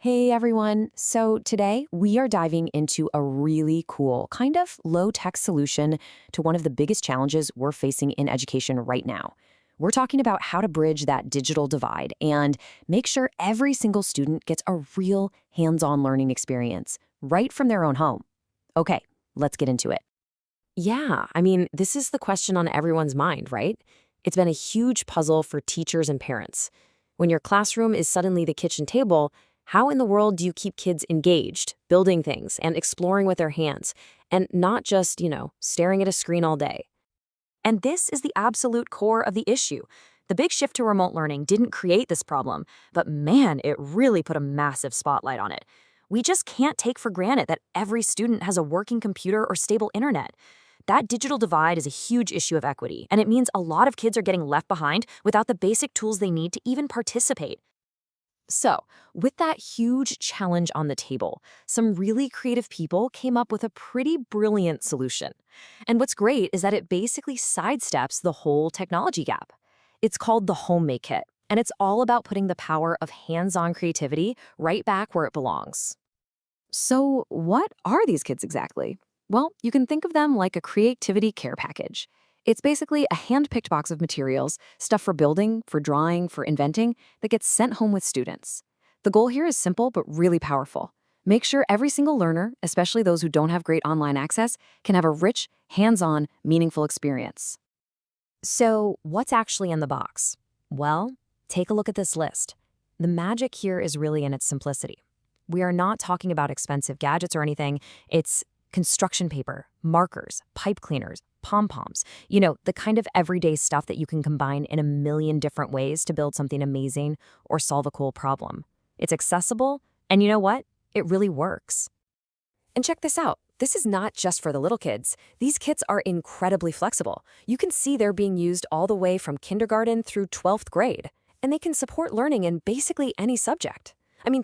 Hey everyone. So today we are diving into a really cool, kind of low-tech solution to one of the biggest challenges we're facing in education right now. We're talking about how to bridge that digital divide and make sure every single student gets a real hands-on learning experience right from their own home. Okay, let's get into it. Yeah, this is the question on everyone's mind, right? It's been a huge puzzle for teachers and parents. When your classroom is suddenly the kitchen table, how in the world do you keep kids engaged, building things, and exploring with their hands, and not just, staring at a screen all day? And this is the absolute core of the issue. The big shift to remote learning didn't create this problem, but man, it really put a massive spotlight on it. We just can't take for granted that every student has a working computer or stable internet. That digital divide is a huge issue of equity, and it means a lot of kids are getting left behind without the basic tools they need to even participate. So, with that huge challenge on the table, some really creative people came up with a pretty brilliant solution. And what's great is that it basically sidesteps the whole technology gap. It's called the Homemade Kit, and it's all about putting the power of hands-on creativity right back where it belongs. So, what are these kits exactly? Well, you can think of them like a creativity care package. It's basically a hand-picked box of materials, stuff for building, for drawing, for inventing, that gets sent home with students. The goal here is simple but really powerful. Make sure every single learner, especially those who don't have great online access, can have a rich, hands-on, meaningful experience. So, what's actually in the box? Well, take a look at this list. The magic here is really in its simplicity. We are not talking about expensive gadgets or anything. It's construction paper, markers, pipe cleaners, pom-poms, the kind of everyday stuff that you can combine in a million different ways to build something amazing or solve a cool problem. It's accessible, and you know what? It really works. And check this out. This is not just for the little kids. These kits are incredibly flexible. You can see they're being used all the way from kindergarten through 12th grade, and they can support learning in basically any subject.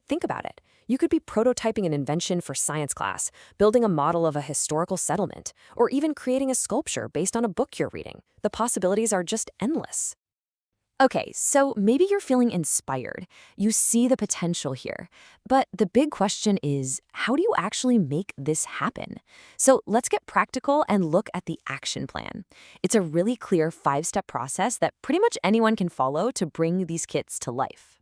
Think about it. You could be prototyping an invention for science class, building a model of a historical settlement, or even creating a sculpture based on a book you're reading. The possibilities are just endless. Okay, so maybe you're feeling inspired. You see the potential here. But the big question is, how do you actually make this happen? So let's get practical and look at the action plan. It's a really clear 5-step process that pretty much anyone can follow to bring these kits to life.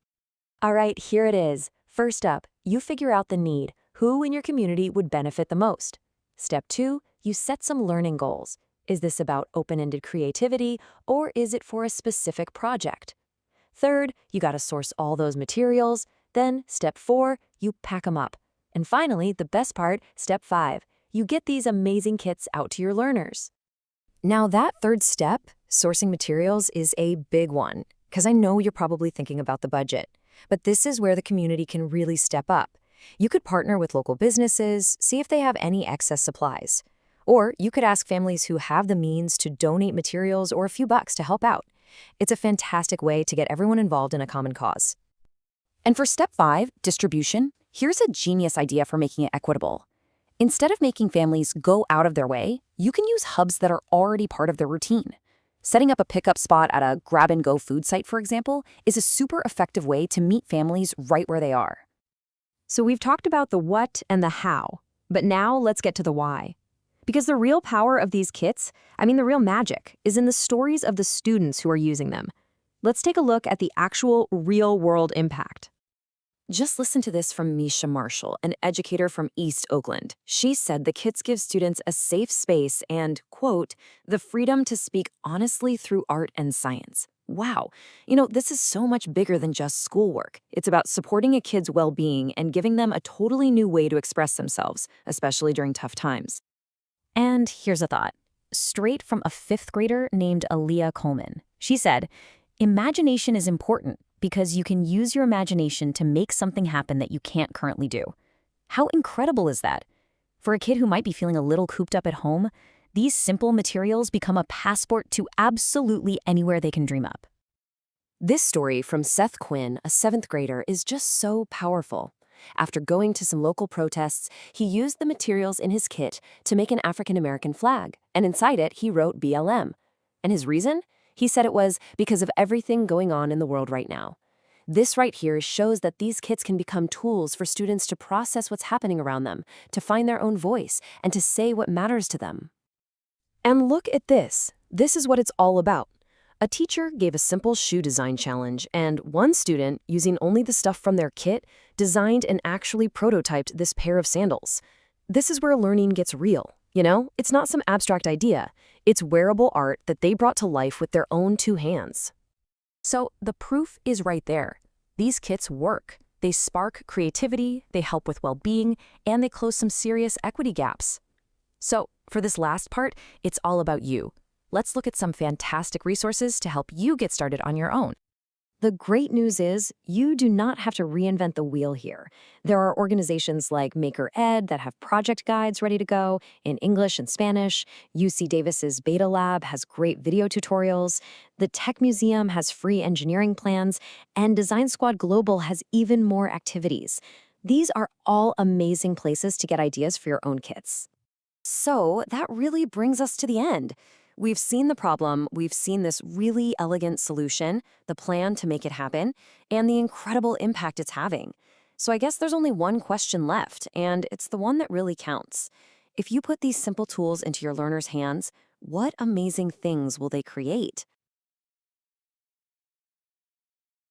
All right, here it is. First up, you figure out the need. Who in your community would benefit the most? Step 2, you set some learning goals. Is this about open-ended creativity, or is it for a specific project? Third, you got to source all those materials. Then, step 4, you pack them up. And finally, the best part, step 5, you get these amazing kits out to your learners. Now, that third step, sourcing materials, is a big one, because I know you're probably thinking about the budget. But this is where the community can really step up. You could partner with local businesses, see if they have any excess supplies. Or you could ask families who have the means to donate materials or a few bucks to help out. It's a fantastic way to get everyone involved in a common cause. And for step 5, distribution, here's a genius idea for making it equitable. Instead of making families go out of their way, you can use hubs that are already part of their routine. Setting up a pickup spot at a grab-and-go food site, for example, is a super effective way to meet families right where they are. So we've talked about the what and the how, but now let's get to the why. Because the real power of these kits, the real magic, is in the stories of the students who are using them. Let's take a look at the actual real-world impact. Just listen to this from Misha Marshall, an educator from East Oakland. She said the kits give students a safe space and, quote, the freedom to speak honestly through art and science. Wow. This is so much bigger than just schoolwork. It's about supporting a kid's well-being and giving them a totally new way to express themselves, especially during tough times. And here's a thought, straight from a 5th grader named Aaliyah Coleman. She said, imagination is important because you can use your imagination to make something happen that you can't currently do. How incredible is that? For a kid who might be feeling a little cooped up at home, these simple materials become a passport to absolutely anywhere they can dream up. This story from Seth Quinn, a 7th grader, is just so powerful. After going to some local protests, he used the materials in his kit to make an African-American flag, and inside it he wrote BLM. And his reason? He said it was because of everything going on in the world right now. This right here shows that these kits can become tools for students to process what's happening around them, to find their own voice, and to say what matters to them. And look at this. This is what it's all about. A teacher gave a simple shoe design challenge, and one student, using only the stuff from their kit, designed and actually prototyped this pair of sandals. This is where learning gets real. It's not some abstract idea. It's wearable art that they brought to life with their own two hands. So the proof is right there. These kits work. They spark creativity, they help with well-being, and they close some serious equity gaps. So for this last part, it's all about you. Let's look at some fantastic resources to help you get started on your own. The great news is you do not have to reinvent the wheel here. There are organizations like Maker Ed that have project guides ready to go in English and Spanish. UC Davis's Beta Lab has great video tutorials. The Tech Museum has free engineering plans, and Design Squad Global has even more activities. These are all amazing places to get ideas for your own kits. So that really brings us to the end. We've seen the problem, we've seen this really elegant solution, the plan to make it happen, and the incredible impact it's having. So I guess there's only one question left, and it's the one that really counts. If you put these simple tools into your learners' hands, what amazing things will they create?